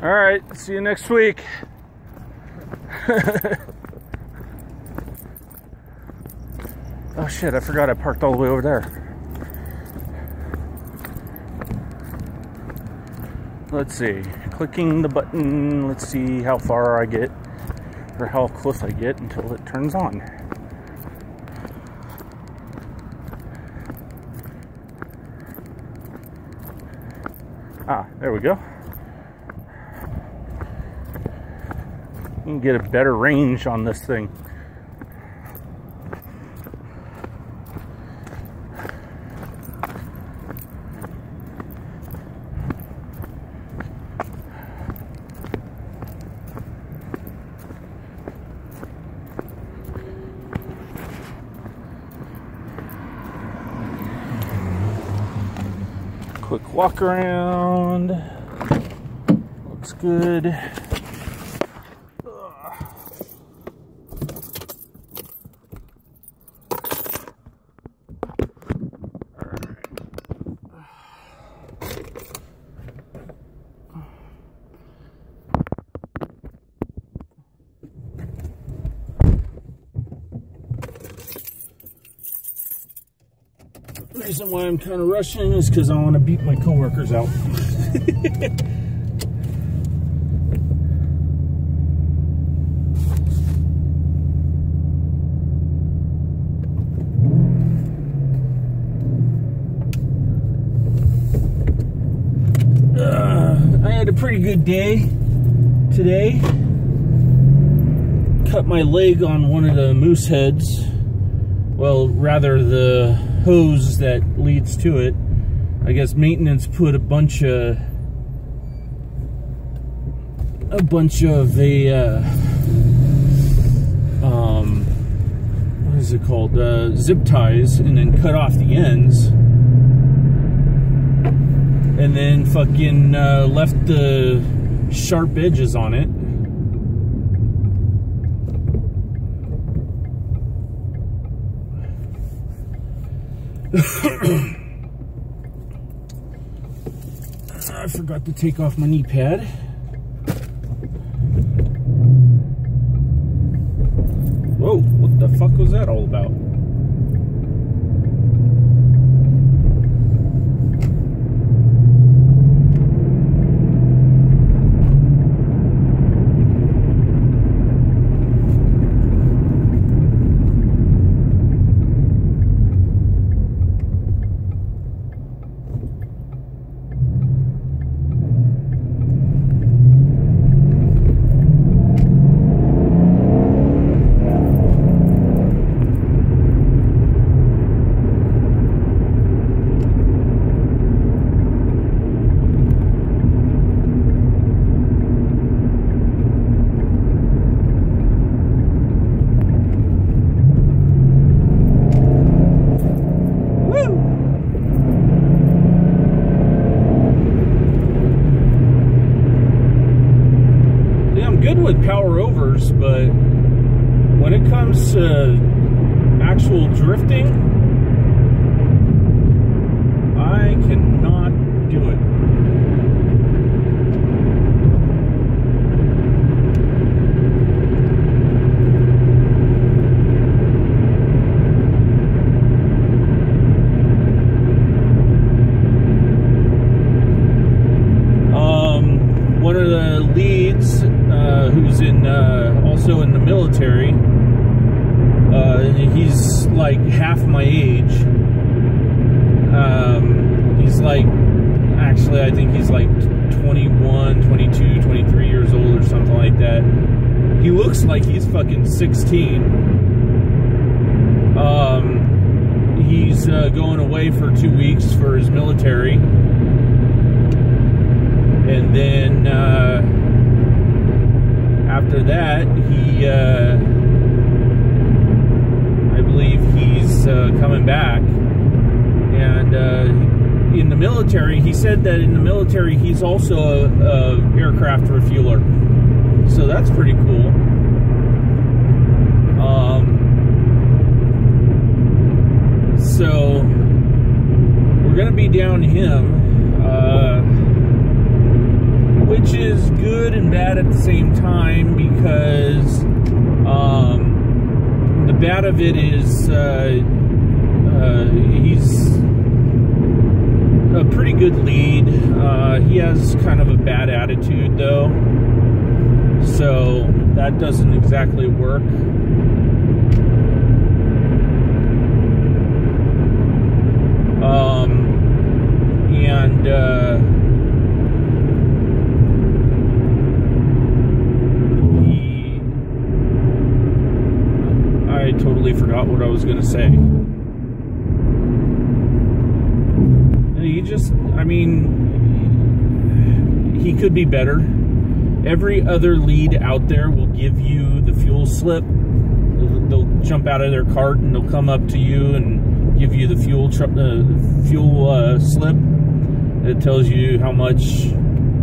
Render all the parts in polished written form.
All right, see you next week. Oh shit, I forgot I parked all the way over there. Let's see, clicking the button, let's see how far I get, or how close I get until it turns on. Ah, there we go. You can get a better range on this thing. Quick walk around. Looks good. The reason why I'm kind of rushing is because I want to beat my coworkers out. I had a pretty good day today. Cut my leg on one of the moose heads. Well, rather the hose that leads to it. I guess maintenance put a bunch of what is it called? Zip ties, and then cut off the ends, and then fucking left the sharp edges on it. I forgot to take off my knee pad. Whoa, what the fuck was that all about? With power overs, but when it comes to actual drifting, I cannot do it. One of the leads, who's also in the military, he's like half my age. He's like, actually I think he's like 21, 22, 23 years old or something like that. He looks like he's fucking 16. He's going away for 2 weeks for his military. And then after that, he, I believe he's coming back. And in the military, he said that in the military, he's also a aircraft refueler. So that's pretty cool. So we're going to be down him, which is good and bad at the same time, because the bad of it is he's a pretty good lead. He has kind of a bad attitude though, so that doesn't exactly work. I totally forgot what I was going to say. He just, I mean, he could be better. Every other lead out there will give you the fuel slip. They'll jump out of their cart and they'll come up to you and give you the fuel slip. It tells you how much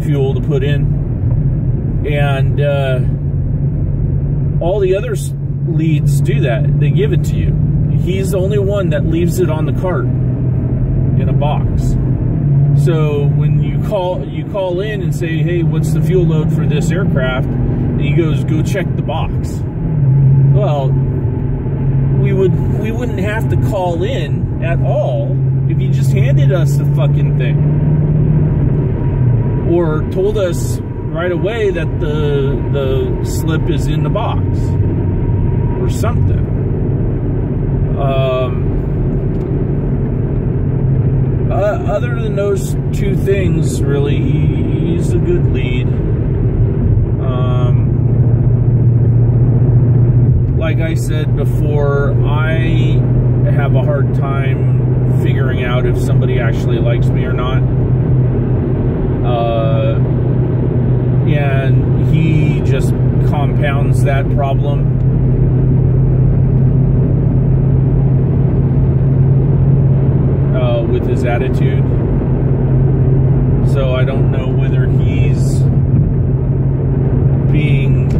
fuel to put in. And all the other leads do that. They give it to you. He's the only one that leaves it on the cart in a box. So when you call in and say, hey, what's the fuel load for this aircraft? And he goes, go check the box. Well, we wouldn't have to call in at all if you just handed us the fucking thing. Or told us right away that the slip is in the box. Or something. Other than those two things, really, he's a good lead. Like I said before, I have a hard time figuring out if somebody actually likes me or not. And he just compounds that problem. With his attitude. So I don't know whether he's being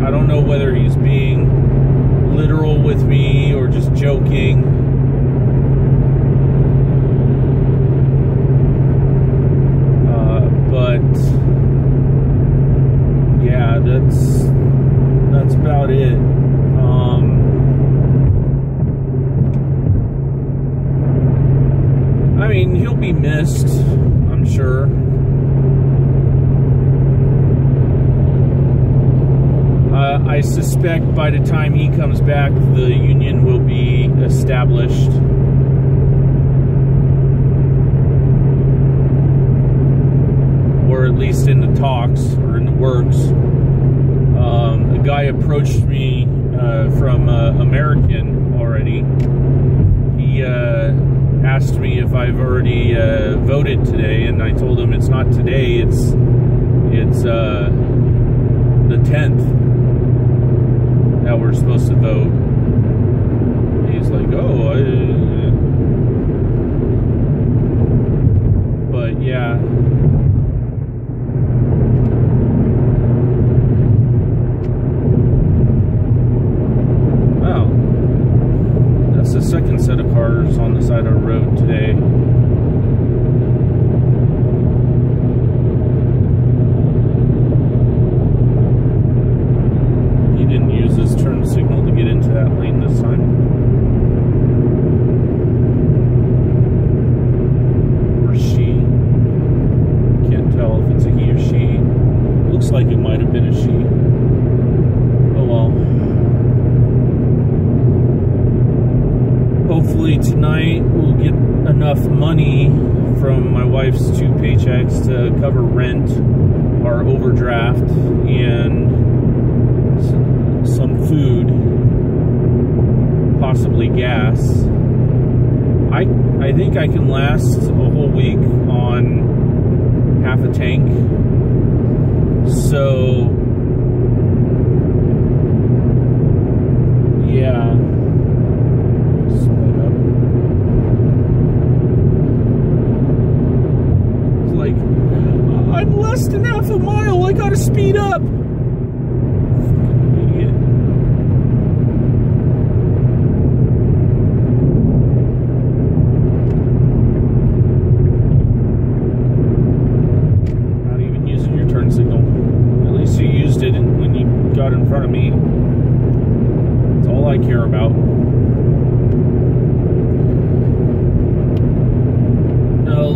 I don't know whether he's being literal with me or just joking. But yeah, that's about it. I mean, he'll be missed, I'm sure. I suspect by the time he comes back, the union will be established. Or at least in the talks, or in the works. A guy approached me from American already. He asked me if I've already voted today, and I told him it's not today, it's the 10th that we're supposed to vote. He's like, oh, but yeah. Wow. That's the second set of cars on the side of the road today. He didn't use his turn signal to get into that lane this time. Or she. Can't tell if it's a he or she. Looks like it might have been a she. Oh well. Hopefully tonight we'll get enough money from my wife's 2 paychecks to cover rent, our overdraft, and some food, possibly gas. I think I can last a whole week on half a tank. I'm less than half a mile. I gotta speed up. Fucking idiot. Not even using your turn signal. At least you used it when you got in front of me. That's all I care about.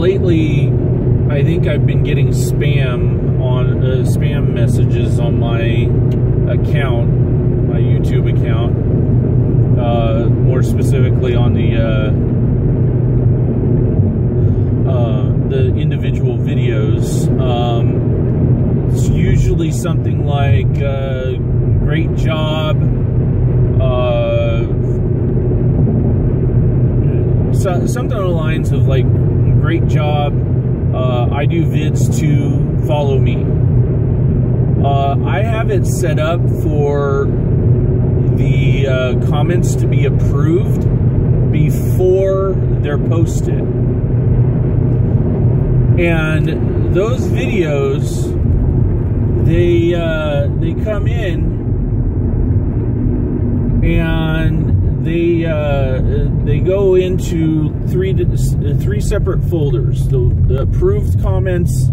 Lately, I think I've been getting spam messages on my account, my YouTube account, more specifically on the individual videos. It's usually something like great job, something along the lines of like, great job, I do vids too, follow me. I have it set up for the comments to be approved before they're posted. And those videos, they come in and they go into three separate folders: the approved comments,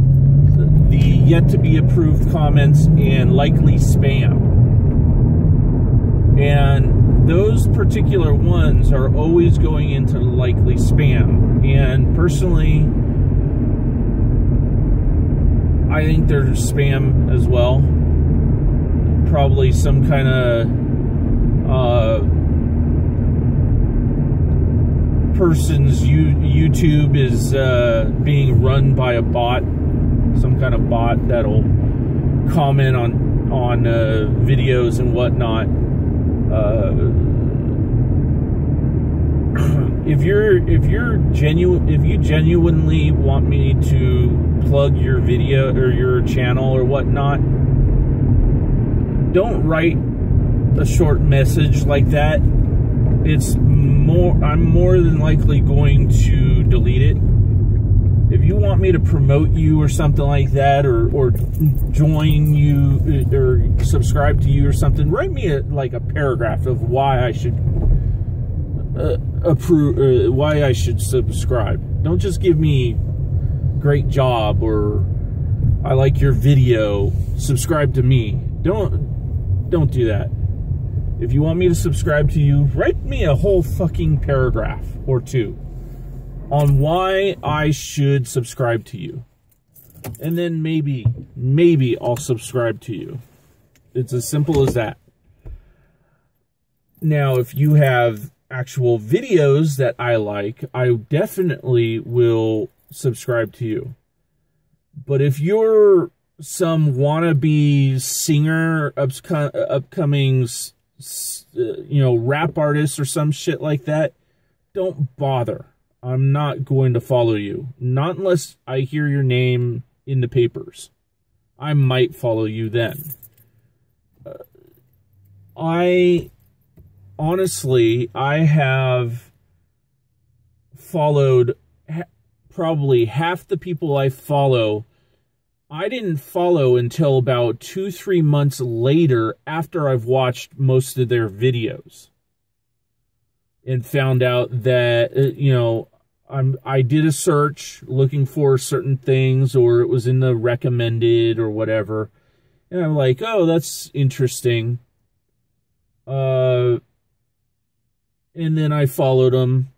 the yet to be approved comments, and likely spam. And those particular ones are always going into likely spam. And personally, I think they're spam as well. Probably some kind of person's YouTube is being run by a bot, some kind of bot that'll comment on videos and whatnot. If you genuinely want me to plug your video or your channel or whatnot, don't write a short message like that. I'm more than likely going to delete it. If you want me to promote you or something like that, or join you or subscribe to you or something, write me a paragraph of why I should why I should subscribe. Don't just give me great job or I like your video, subscribe to me. Don't do that. If you want me to subscribe to you, write me a whole fucking paragraph or two on why I should subscribe to you. And then maybe I'll subscribe to you. It's as simple as that. Now, if you have actual videos that I like, I definitely will subscribe to you. But if you're some wannabe singer, upcoming, rap artist or some shit like that, don't bother. I'm not going to follow you. Not unless I hear your name in the papers. I might follow you then. Honestly, I have followed probably half the people I follow. I didn't follow until about 2-3 months later after I've watched most of their videos and found out that, I did a search looking for certain things, or it was in the recommended or whatever. And I'm like, oh, that's interesting. And then I followed them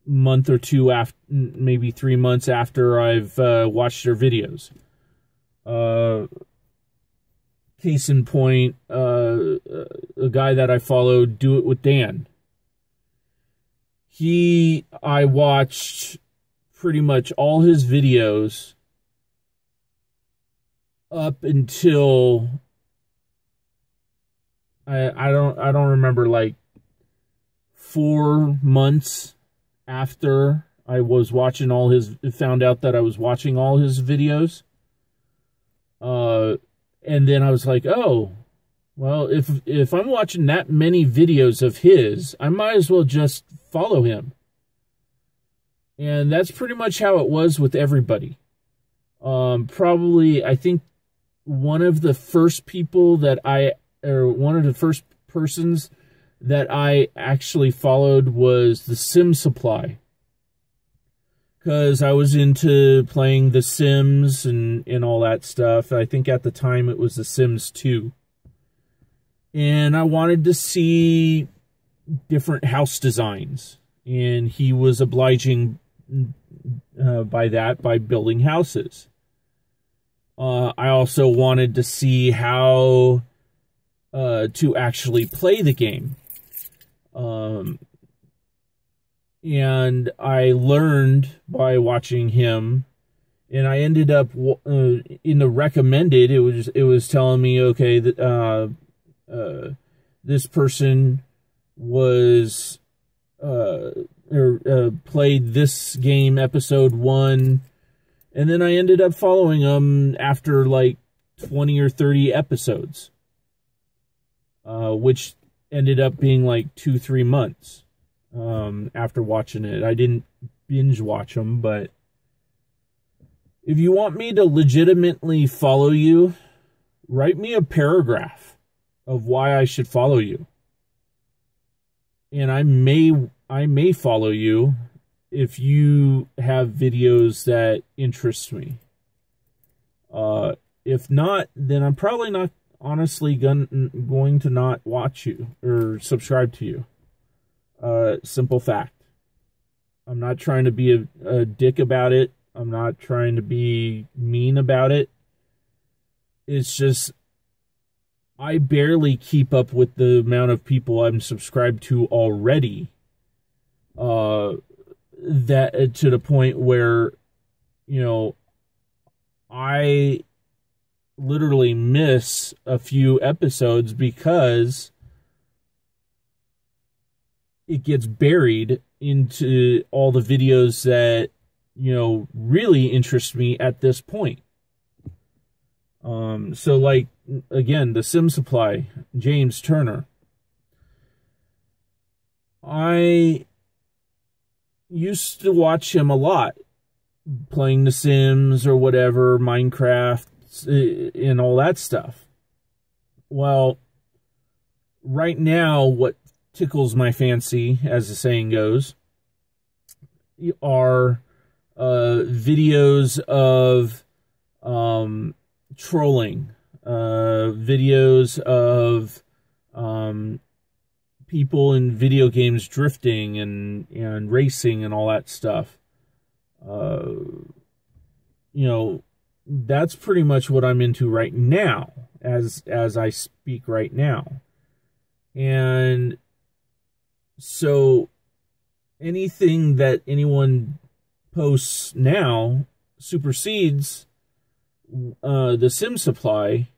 month or two after, maybe 3 months after I've watched their videos. Case in point, a guy that I followed, Do It With Dan. I watched pretty much all his videos up until I don't remember, like 4 months after I was watching found out that I was watching all his videos. And then I was like, oh, well, if I'm watching that many videos of his, I might as well just follow him. And that's pretty much how it was with everybody. Probably, I think one of the first people that one of the first persons that I actually followed was the Sim Supply. Because I was into playing The Sims and all that stuff. I think at the time it was The Sims 2. And I wanted to see different house designs. And he was obliging by building houses. I also wanted to see how to actually play the game. And I learned by watching him, and I ended up in the recommended. It was telling me, okay, that this person was played this game episode 1, and then I ended up following him after like 20 or 30 episodes, which ended up being like 2-3 months. After watching it, I didn't binge watch them, but if you want me to legitimately follow you, write me a paragraph of why I should follow you, and I may follow you if you have videos that interest me. If not, then I'm probably not honestly going to not watch you or subscribe to you. Simple fact. I'm not trying to be a dick about it. I'm not trying to be mean about it. It's just, I barely keep up with the amount of people I'm subscribed to already. That to the point where, you know, I literally miss a few episodes because it gets buried into all the videos that, you know, really interest me at this point. So like, again, the Sim Supply, James Turner. I used to watch him a lot, playing The Sims or whatever, Minecraft, and all that stuff. Well, right now, what tickles my fancy, as the saying goes, are videos of trolling, videos of people in video games drifting and racing and all that stuff. You know, that's pretty much what I'm into right now, as I speak right now. And so anything that anyone posts now supersedes the Sim Supply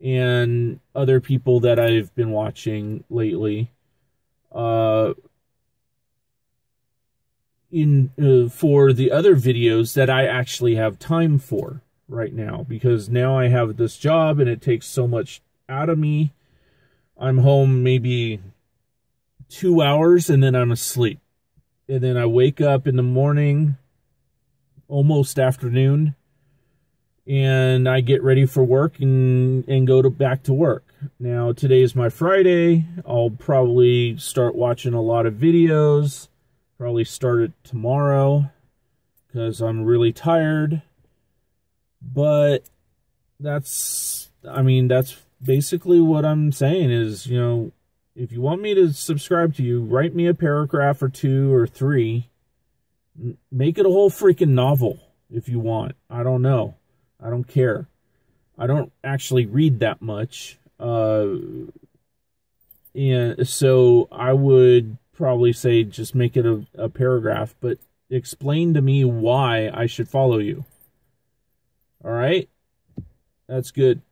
and other people that I've been watching lately. For the other videos that I actually have time for right now, because now I have this job and it takes so much out of me. I'm home maybe 2 hours and then I'm asleep. And then I wake up in the morning, almost afternoon, and I get ready for work and go back to work. Now, today is my Friday. I'll probably start watching a lot of videos. Probably start it tomorrow because I'm really tired. But that's basically what I'm saying is, you know, if you want me to subscribe to you, write me a paragraph or 2 or 3. Make it a whole freaking novel if you want. I don't know. I don't care. I don't actually read that much. And so I would probably say just make it a paragraph, but explain to me why I should follow you. All right? That's good.